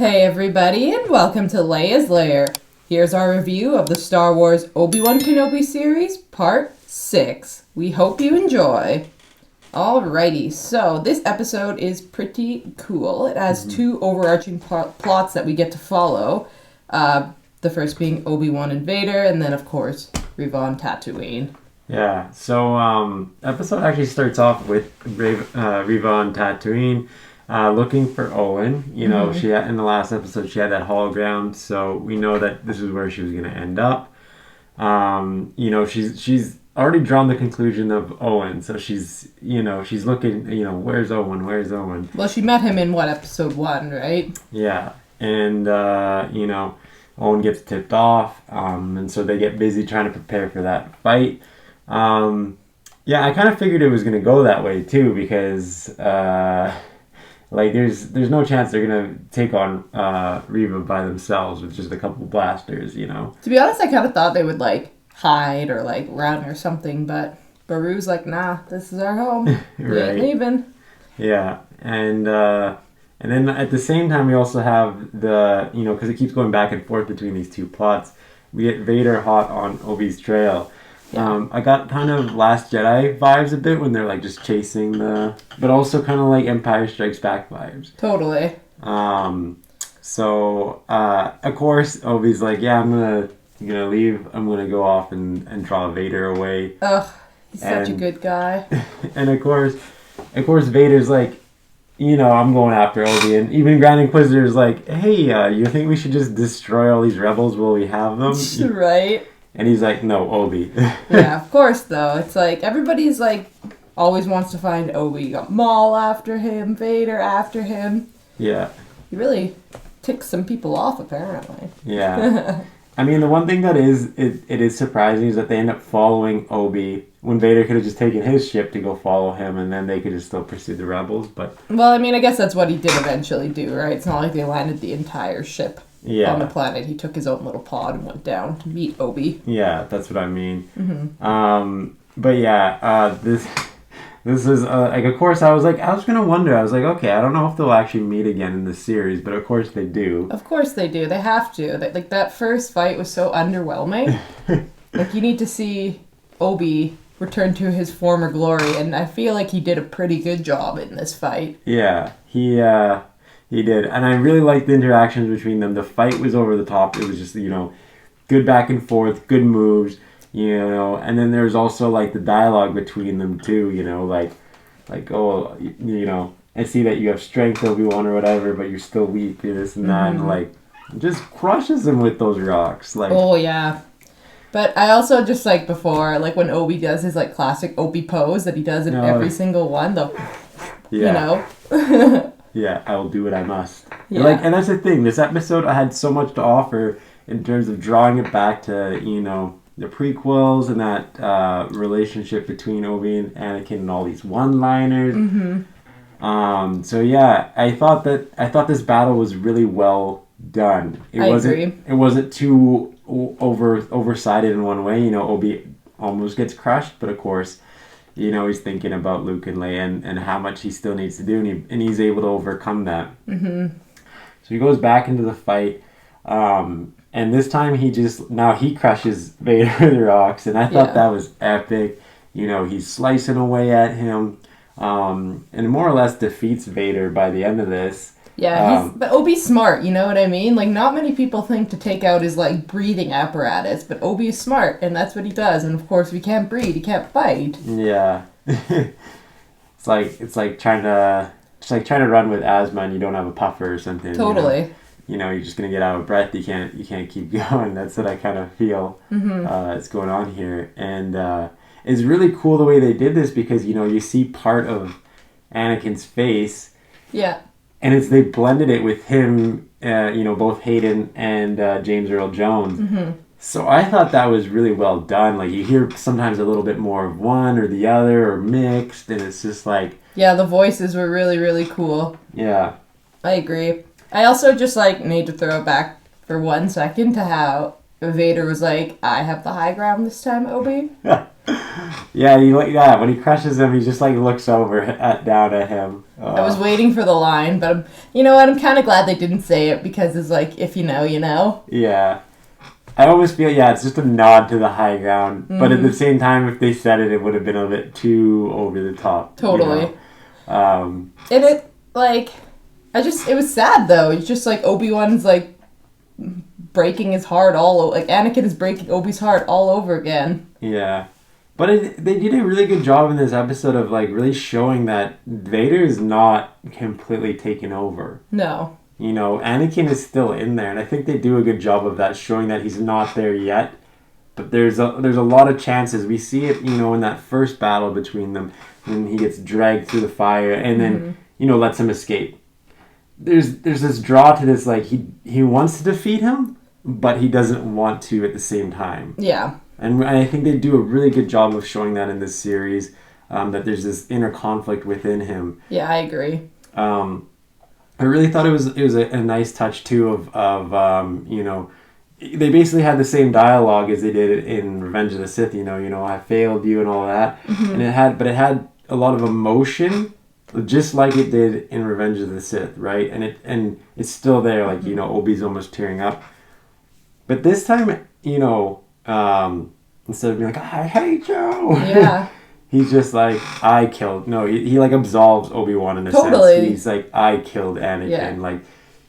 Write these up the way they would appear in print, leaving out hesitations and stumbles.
Hey everybody, and welcome to Leia's Lair. Here's our review of the Star Wars Obi-Wan Kenobi series, Part 6. We hope you enjoy. Alrighty, so this episode is pretty cool. It has two overarching plots that we get to follow. The first being Obi-Wan and Vader, and then of course, Reva on Tatooine. Yeah, so episode actually starts off with Reva on Tatooine looking for Owen. You know, she had, in the last episode she had that hologram, so we know that this is where she was going to end up. You know, she's already drawn the conclusion of Owen, so she's looking, where's Owen? Where's Owen? Well, she met him in episode 1, right? Yeah, and Owen gets tipped off, and so they get busy trying to prepare for that fight. Yeah, I kind of figured it was going to go that way too, because there's no chance they're going to take on Reva by themselves with just a couple blasters, you know. To be honest, I kind of thought they would hide or run or something, but Beru's like, nah, this is our home. We ain't leaving. Yeah, and then at the same time we also have the, because it keeps going back and forth between these two plots, we get Vader hot on Obi's trail. Yeah. I got kind of Last Jedi vibes a bit when they're just chasing but also kind of Empire Strikes Back vibes. Totally. So of course Obi's like, yeah, I'm gonna leave. I'm gonna go off and draw Vader away. Ugh, he's such a good guy. And of course Vader's like, I'm going after Obi, and even Grand Inquisitor's like, hey, you think we should just destroy all these rebels while we have them? Right. And he's like, no, Obi. Yeah, of course, though. It's everybody's always wants to find Obi. You got Maul after him, Vader after him. Yeah. He really ticks some people off, apparently. Yeah. I mean, the one thing that it is surprising is that they end up following Obi when Vader could have just taken his ship to go follow him, and then they could just still pursue the rebels, but... Well, I mean, I guess that's what he did eventually do, right? It's not like they landed the entire ship. Yeah. On the planet. He took his own little pod and went down to meet Obi. Yeah, that's what I mean. Mm-hmm. But yeah, this is of course I was gonna wonder. I was like, okay, I don't know if they'll actually meet again in this series, but of course they do. Of course they do. They have to. That first fight was so underwhelming. You need to see Obi return to his former glory, and I feel like he did a pretty good job in this fight. Yeah, He did, and I really liked the interactions between them. The fight was over the top. It was just, good back and forth, good moves, and then there's also, the dialogue between them, too, I see that you have strength, Obi-Wan, or whatever, but you're still weak, this and that, and, just crushes him with those rocks. Oh, yeah. But I also just, before, when Obi does his, classic Obi pose that he does in every single one, Yeah, I will do what I must. Yeah. And that's the thing. This episode had so much to offer in terms of drawing it back to, the prequels and that relationship between Obi and Anakin and all these one-liners. Mm-hmm. So yeah, I thought this battle was really well done. I agree. It wasn't too oversided in one way. Obi almost gets crushed, but of course, he's thinking about Luke and Leia and how much he still needs to do, and he's able to overcome that. Mm-hmm. So he goes back into the fight, and this time he crushes Vader with the rocks, and I thought that was epic. He's slicing away at him, and more or less defeats Vader by the end of this. Yeah, but Obi's smart, you know what I mean? Not many people think to take out his, breathing apparatus, but Obi is smart, and that's what he does. And, of course, if he can't breathe, he can't fight. Yeah. It's like trying to run with asthma and you don't have a puffer or something. Totally. You're just going to get out of breath. You can't keep going. That's what I kind of feel is going on here. And it's really cool the way they did this because, you see part of Anakin's face. Yeah. And they blended it with him, both Hayden and James Earl Jones. Mm-hmm. So I thought that was really well done. You hear sometimes a little bit more of one or the other or mixed, and it's just Yeah, the voices were really, really cool. Yeah. I agree. I also just, need to throw it back for 1 second to how Vader was I have the high ground this time, Obi. Yeah, Yeah, when he crushes him, he just like looks over down at him. I was waiting for the line, but you know what? I'm kind of glad they didn't say it because it's like, if you know, you know. Yeah. I almost feel, it's just a nod to the high ground. Mm-hmm. But at the same time, if they said it, it would have been a bit too over the top. Totally. You know? And it, like, it was sad, though. It's just like Obi-Wan's, like, breaking his heart like, Anakin is breaking Obi's heart all over again. Yeah. But they did a really good job in this episode of, like, really showing that Vader is not completely taken over. No. You know, Anakin is still in there, and I think they do a good job of that, showing that he's not there yet. But there's a lot of chances. We see it, you know, in that first battle between them, when he gets dragged through the fire and then, you know, lets him escape. There's this draw to this, like, he wants to defeat him, but he doesn't want to at the same time. Yeah. And I think they do a really good job of showing that in this series, that there's this inner conflict within him. Yeah, I agree. I really thought it was a nice touch too of you know, they basically had the same dialogue as they did in Revenge of the Sith. You know, I failed you and all that, and it had a lot of emotion, just like it did in Revenge of the Sith, right? And it's still there, like, you know, Obi's almost tearing up, but this time, you know, instead of being like, I hate you, yeah. He's just like, I killed... No, he like absolves Obi-Wan in a sense. He's like, I killed Anakin. Yeah. Like,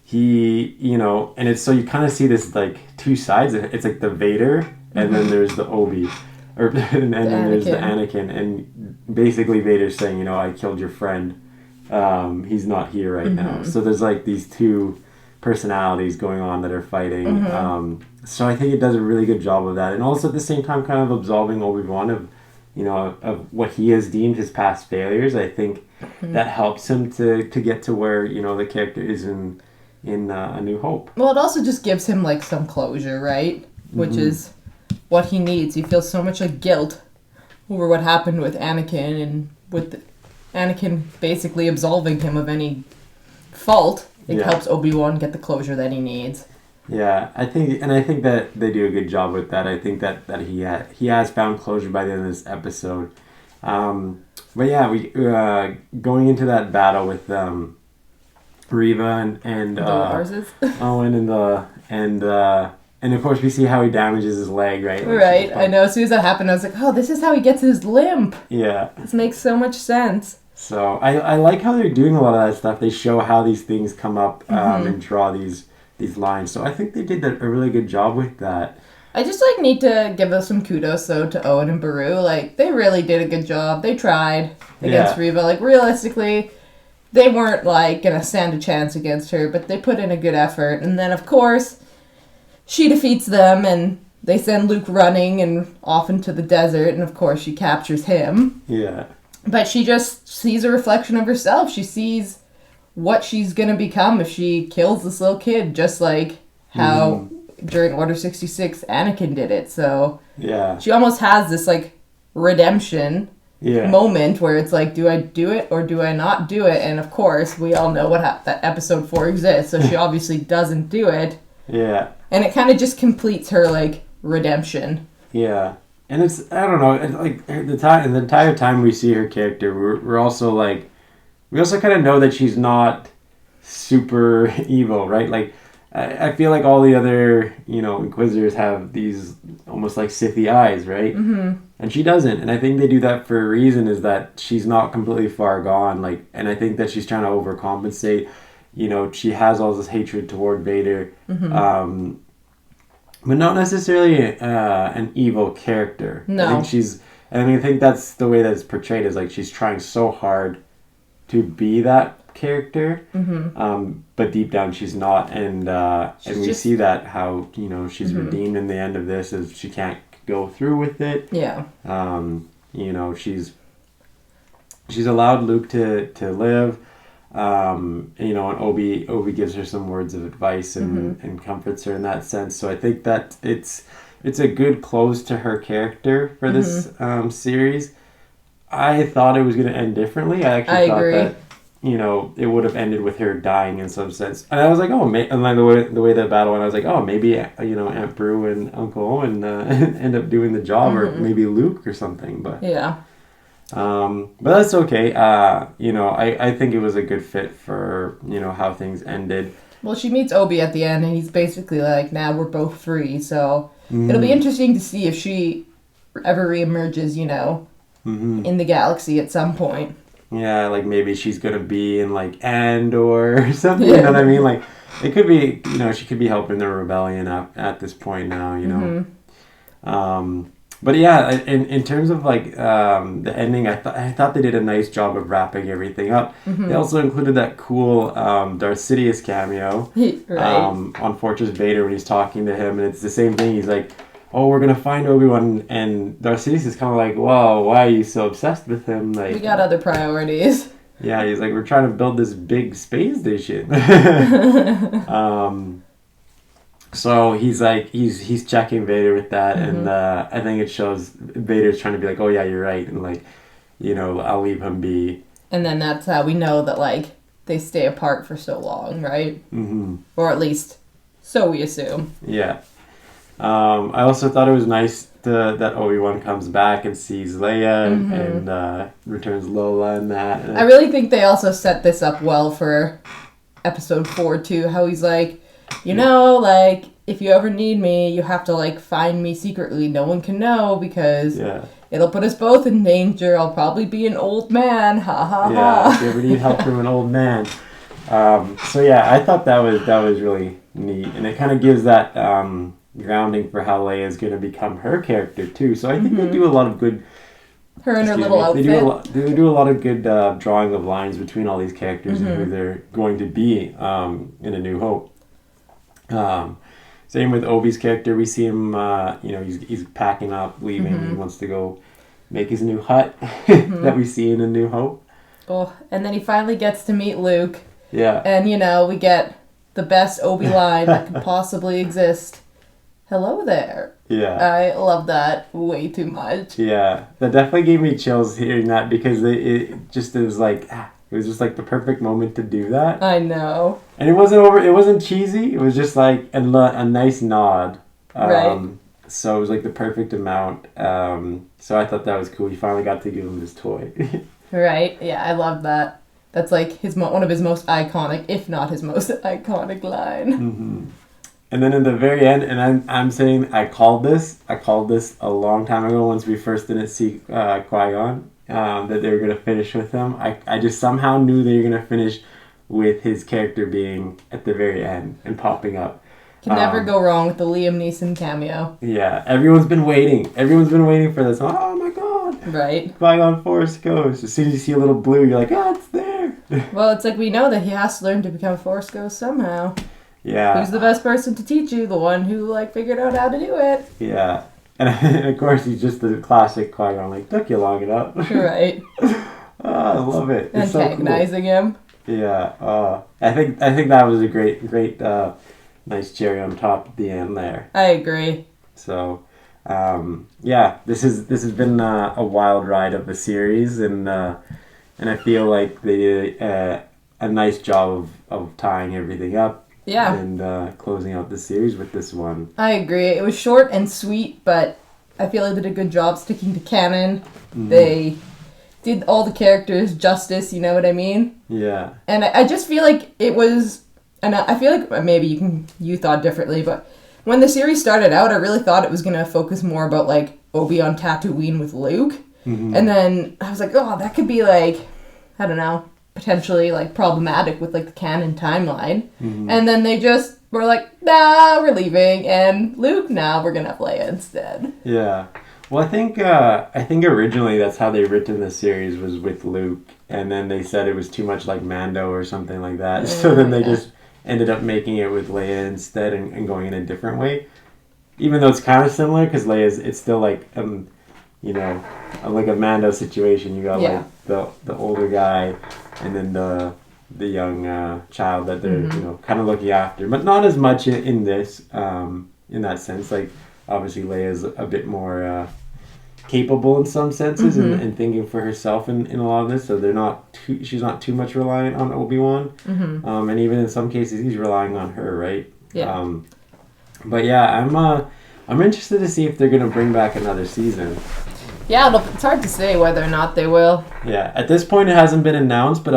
he, you know... And it's so you kind of see this, like, two sides. It's like the Vader, and then there's the Obi. And then there's the Anakin. And basically Vader's saying, you know, I killed your friend. He's not here right now. So there's, like, these two personalities going on that are fighting. So I think it does a really good job of that. And also at the same time kind of absolving Obi-Wan of... You know, of what he has deemed his past failures. I think that helps him to get to where, you know, the character is in A New Hope. Well, it also just gives him, like, some closure, right? Which is what he needs. He feels so much, like, guilt over what happened with Anakin, and with Anakin basically absolving him of any fault. It helps Obi-Wan get the closure that he needs. Yeah, I think that they do a good job with that. I think that he has found closure by the end of this episode. But yeah, we going into that battle with Reva and Owen and of course we see how he damages his leg, right? Like, right. I know. As soon as that happened, I was like, oh, this is how he gets his limp. Yeah. This makes so much sense. So I like how they're doing a lot of that stuff. They show how these things come up and draw these lines. So I think they did a really good job with that. I just, like, need to give us some kudos, though, to Owen and Beru. Like, they really did a good job. They tried against Reva. Like, realistically, they weren't, like, gonna stand a chance against her, but they put in a good effort. And then, of course, she defeats them, and they send Luke running and off into the desert, and, of course, she captures him. Yeah. But she just sees a reflection of herself. She sees what she's gonna become if she kills this little kid, just like how during Order 66 Anakin did it. So yeah, she almost has this, like, redemption moment where it's like, do I do it or do I not do it? And of course we all know that episode 4 exists, so she obviously doesn't do it. Yeah. And it kind of just completes her, like, redemption. Yeah. And it's, I don't know, it's like the entire time we see her character, we're also like, we also kind of know that she's not super evil, right? Like, I feel like all the other, you know, Inquisitors have these almost like Sithy eyes, right? And she doesn't. And I think they do that for a reason, is that she's not completely far gone. Like, and I think that she's trying to overcompensate. You know, she has all this hatred toward Vader, but not necessarily an evil character. No. I think that's the way that it's portrayed, is like she's trying so hard to be that character, but deep down she's not, and we see that how, you know, she's redeemed in the end of this, is she can't go through with it. Yeah. You know, she's allowed Luke to live, you know, and Obi gives her some words of advice and comforts her in that sense. So I think that it's a good close to her character for this series. I thought it was going to end differently. I actually thought it would have ended with her dying in some sense. And I was like, and then the way that battle went, I was like, maybe Aunt Beru and Uncle Owen end up doing the job, or maybe Luke or something. But yeah. But that's okay. I think it was a good fit for how things ended. Well, she meets Obi at the end, and he's basically like, now we're both free. So it'll be interesting to see if she ever reemerges, in the galaxy at some point. Yeah, like maybe she's gonna be in like Andor or something. You know what I mean? Like it could be, she could be helping the rebellion at this point now. But yeah, in terms of like the ending, I thought they did a nice job of wrapping everything up. They also included that cool Darth Sidious cameo on Fortress Vader when he's talking to him, and it's the same thing. He's like, "Oh, we're gonna find Obi-Wan," and Darth Sidious is kind of like, "Wow, why are you so obsessed with him?" Like, we got other priorities. Yeah, he's like, "We're trying to build this big space station." So he's like, he's checking Vader with that, and I think it shows Vader's trying to be like, "Oh yeah, you're right," and like, I'll leave him be. And then that's how we know that like they stay apart for so long, right? Or at least so we assume. Yeah. I also thought it was nice that Obi-Wan comes back and sees Leia and returns Lola and that. And I really think they also set this up well for episode 4 too. How he's like, like, if you ever need me, you have to, like, find me secretly. No one can know because it'll put us both in danger. I'll probably be an old man. Ha ha ha. Yeah, if you ever need help from an old man. So, yeah, I thought that was really neat. And it kind of gives that grounding for how Leia is going to become her character, too. So I think they do a lot of good... Her and her little outfit. They do a lot of good drawing of lines between all these characters and who they're going to be in A New Hope. Same with Obi's character. We see him, he's packing up, leaving. He wants to go make his new hut that we see in A New Hope. Oh, and then he finally gets to meet Luke. Yeah. And, we get the best Obi line that could possibly exist. Hello there. Yeah. I love that way too much. Yeah. That definitely gave me chills hearing that because it was like... It was just like the perfect moment to do that. I know. And it wasn't cheesy. It was just like a nice nod. Right. So it was like the perfect amount. So I thought that was cool. He finally got to give him his toy. Right. Yeah, I love that. That's like one of his most iconic, if not his most iconic line. And then in the very end, and I'm saying I called this a long time ago once we first didn't see Qui-Gon. That they were going to finish with him. I just somehow knew they were going to finish with his character being at the very end and popping up. Can never go wrong with the Liam Neeson cameo. Yeah, everyone's been waiting for this. Oh my god. Right. Qui-Gon Force Ghost. As soon as you see a little blue, you're like, it's there. Well, it's like we know that he has to learn to become Force Ghost somehow. Yeah. Who's the best person to teach you? The one who, figured out how to do it. Yeah. And of course, he's just the classic Qui-Gon, took you long enough. Right. I love it. It's antagonizing him. Yeah. I think that was a great, nice cherry on top at the end there. I agree. So, this has been a wild ride of the series, and I feel like they did a nice job of tying everything up. Yeah. And closing out the series with this one. I agree. It was short and sweet, but I feel they did a good job sticking to canon. They did all the characters justice, you know what I mean? Yeah. And I just feel like it was... And I feel like maybe you thought differently, but when the series started out, I really thought it was going to focus more about, Obi on Tatooine with Luke. And then I was like, that could be, I don't know, potentially problematic with the canon timeline. And then they just were like, nah, we're leaving, and Luke, nah, we're gonna have Leia instead. Yeah. Well, I think originally that's how they written the series was with Luke, and then they said it was too much like Mando or something like that. So then they just ended up making it with Leia instead and going in a different way. Even though it's kind of similar, because it's still like a Mando situation. You got the older guy, and then the young child that they're kind of looking after, but not as much in this in that sense. Obviously Leia's a bit more capable in some senses and thinking for herself in a lot of this. So she's not too much reliant on Obi-Wan. And even in some cases, he's relying on her, right? Yeah. But yeah, I'm interested to see if they're going to bring back another season. Yeah, it's hard to say whether or not they will. Yeah, at this point it hasn't been announced, but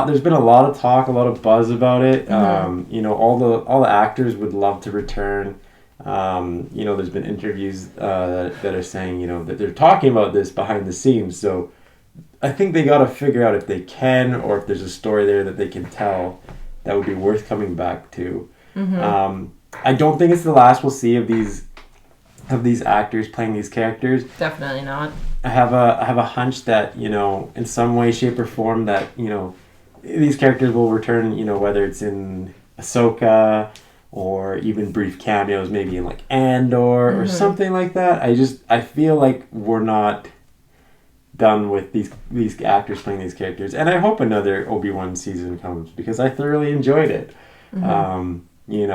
there's been a lot of talk, a lot of buzz about it. You know, all the actors would love to return. You know, there's been interviews that are saying, you know, that they're talking about this behind the scenes. So I think they got to figure out if they can, or if there's a story there that they can tell that would be worth coming back to. I don't think it's the last we'll see of these actors playing these characters. Definitely not. I have a hunch that, you know, in some way, shape, or form that, you know, these characters will return, you know, whether it's in Ahsoka or even brief cameos, maybe in like Andor or something like that. I feel like we're not done with these actors playing these characters, and I hope another Obi-Wan season comes because I thoroughly enjoyed it. You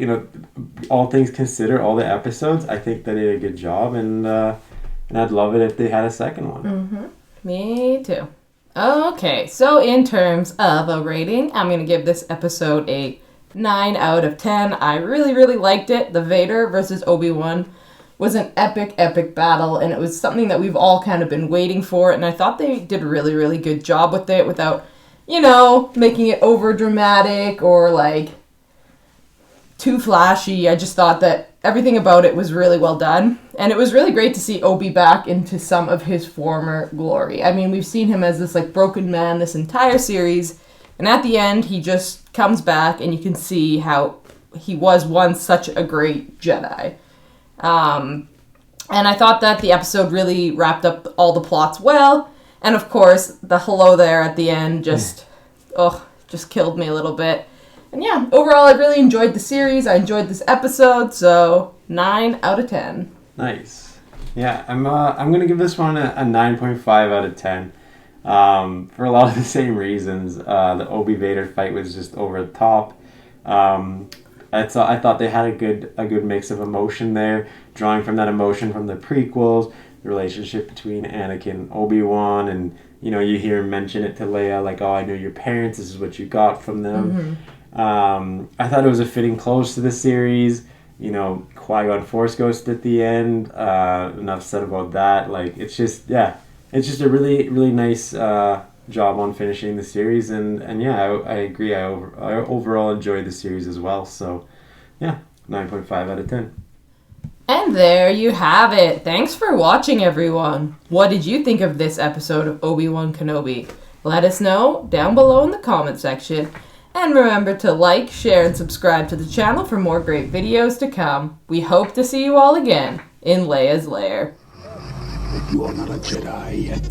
know, all things considered, all the episodes, I think they did a good job, and I'd love it if they had a second one. Me too. Okay, so in terms of a rating, I'm going to give this episode a 9 out of 10. I really, really liked it. The Vader versus Obi-Wan was an epic, epic battle, and it was something that we've all kind of been waiting for, and I thought they did a really, really good job with it without, you know, making it over dramatic or like too flashy. I just thought that everything about it was really well done, and it was really great to see Obi back into some of his former glory. I mean, we've seen him as this like broken man this entire series, and at the end he just comes back and you can see how he was once such a great Jedi. And I thought that the episode really wrapped up all the plots well, and of course the hello there at the end just killed me a little bit. And yeah, overall I really enjoyed the series. I enjoyed this episode, so 9 out of 10. Nice. Yeah, I'm gonna give this one a 9.5 out of 10. For a lot of the same reasons. The Obi Vader fight was just over the top. I thought they had a good mix of emotion there, drawing from that emotion from the prequels, the relationship between Anakin and Obi-Wan, and you know, you hear him mention it to Leia, like, oh, I know your parents, this is what you got from them. I thought it was a fitting close to the series. You know, Qui-Gon Force Ghost at the end. Enough said about that. Like, it's just a really, really nice job on finishing the series, and yeah, I agree. I overall enjoyed the series as well. So, yeah, 9.5 out of 10. And there you have it. Thanks for watching, everyone. What did you think of this episode of Obi-Wan Kenobi? Let us know down below in the comment section. And remember to like, share, and subscribe to the channel for more great videos to come. We hope to see you all again in Leia's Lair. You are not a Jedi yet.